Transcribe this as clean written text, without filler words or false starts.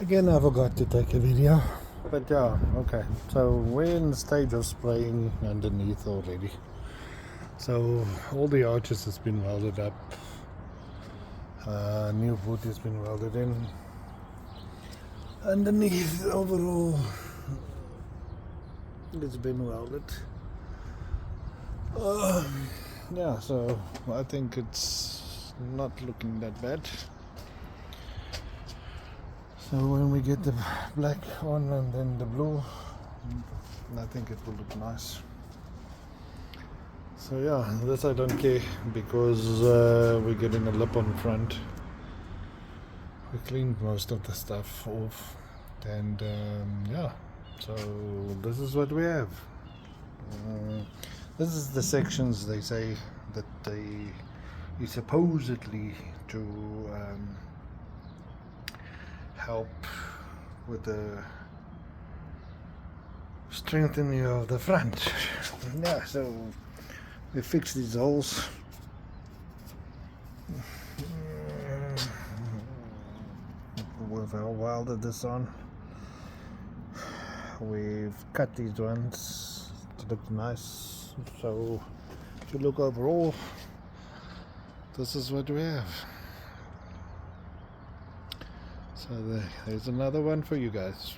Again, I forgot to take a video. But yeah, okay. So we're in the stage of spraying underneath already. So all the arches has been welded up. New wood has been welded in. Underneath, overall, it's been welded. Yeah, so I think it's not looking that bad. So when we get the black on and then the blue, I think it will look nice. So yeah, this I don't care because we're getting a lip on front. We cleaned most of the stuff off, and yeah, so this is what we have. This is the sections they say that they is supposedly to help with the strengthening of the front. Yeah, so we fix these holes. We've welded this on. We've cut these ones to look nice. So if you look overall, this is what we have. So there's another one for you guys.